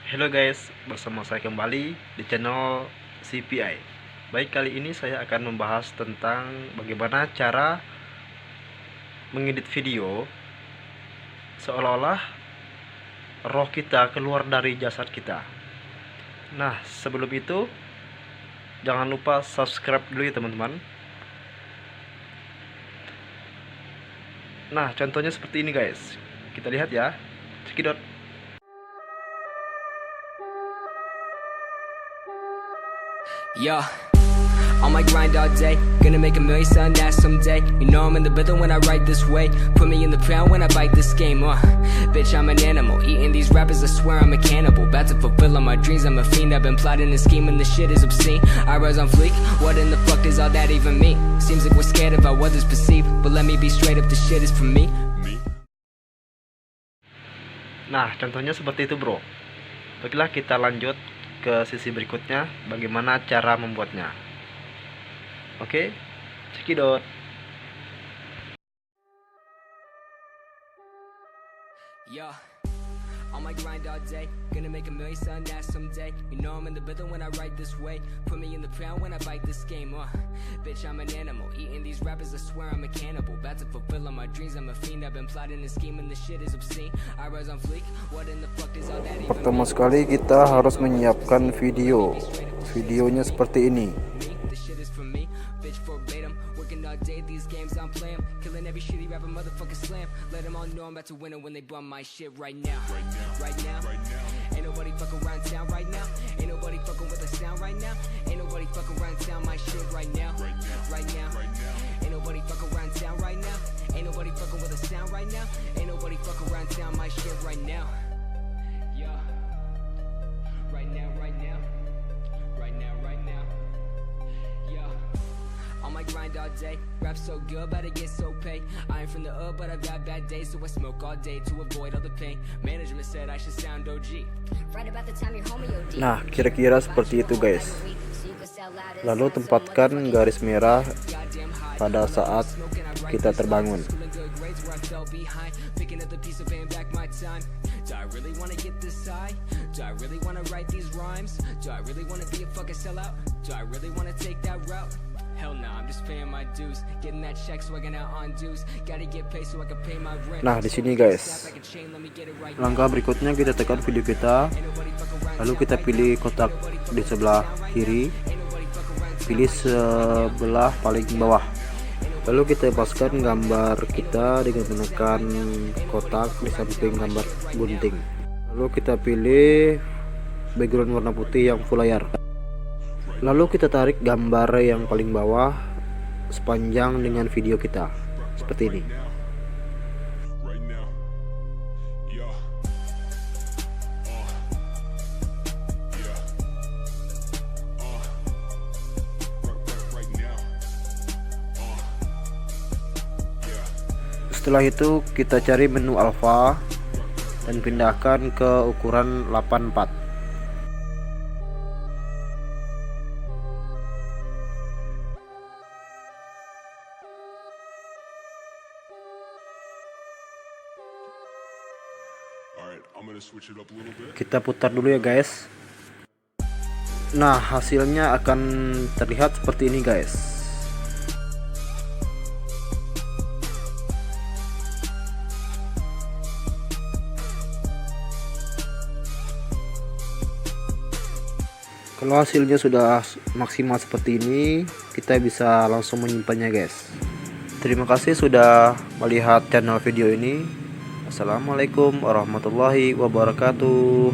Halo guys, bersama saya kembali di channel CPI. Baik, kali ini saya akan membahas tentang bagaimana cara mengedit video seolah-olah roh kita keluar dari jasad kita. Nah, sebelum itu jangan lupa subscribe dulu ya teman-teman. Nah, contohnya seperti ini guys. Kita lihat ya. Cekidot. Yeah, on my grind all day, gonna make a million selling that someday. You know I'm in the building when I write this way. Put me in the pound when I bite this game. Bitch, I'm an animal, eating these rappers, I swear I'm a cannibal. About to fulfill all my dreams, I'm a fiend. I've been plotting and scheming, this shit is obscene. I rise on fleek, what in the fuck does all that even mean? Seems like we're scared of how others perceive, but let me be straight up, this shit is for me. Nah, contohnya seperti itu bro. Baiklah, kita lanjut ke sisi berikutnya, bagaimana cara membuatnya. Oke, cekidot. Yeah, on my grind all day, gonna make a million selling that someday. You know I'm in the building when I write this way. Put me in the pound when I bite this game. Bitch, I'm an animal, eating these rappers, I swear I'm a cannibal. About to fulfill all my dreams, I'm a fiend. I've been plotting and scheming, this shit is obscene. I rise on fleek, what in the fuck is all that even mean? Pertama sekali kita harus menyiapkan video. Videonya seperti ini. This shit is for me, bitch verbatim. Working all day, these games I'm playing. Killing every shitty rapper, motherfucker slam. Let them all know I'm about to win it when they bum my shit right now. Right now. Ain't nobody fucking around town right now. Ain't nobody fucking with the sound right now. Ain't nobody fucking around town my shit right now. Right now. Ain't nobody fucking around town right now. Ain't nobody fucking with the sound right now. Ain't nobody fucking around town my shit right now. Yeah. Right now. Yeah. On my grind all day, rap so good but I get so paid. I ain't from the hood but I've had bad days, so I smoke all day to avoid all the pain. Management said I should sound OG. Right about the time your homie OD. Nah, kira-kira seperti itu guys. Lalu tempatkan garis merah pada saat kita terbangun. Do I really wanna get this high? Do I really wanna write these rhymes? Do I really wanna be a fucking sellout? Do I really wanna take that route? Hell nah, I'm just paying my dues, getting that check so I can out on dues. Gotta get paid so I can pay my rent. Nah, di sini guys. Langkah berikutnya kita tekan video kita. Lalu kita pilih kotak di sebelah kiri. Pilih sebelah paling bawah. Lalu kita paskan gambar kita dengan menekan kotak di samping gambar gunting. Lalu kita pilih background warna putih yang full layar. Lalu kita tarik gambar yang paling bawah sepanjang dengan video kita seperti ini. Setelah itu kita cari menu alpha dan pindahkan ke ukuran 84. Kita putar dulu ya guys. Nah, hasilnya akan terlihat seperti ini guys. Kalau hasilnya sudah maksimal seperti ini, kita bisa langsung menyimpannya guys. Terima kasih sudah melihat channel video ini. Assalamualaikum warahmatullahi wabarakatuh.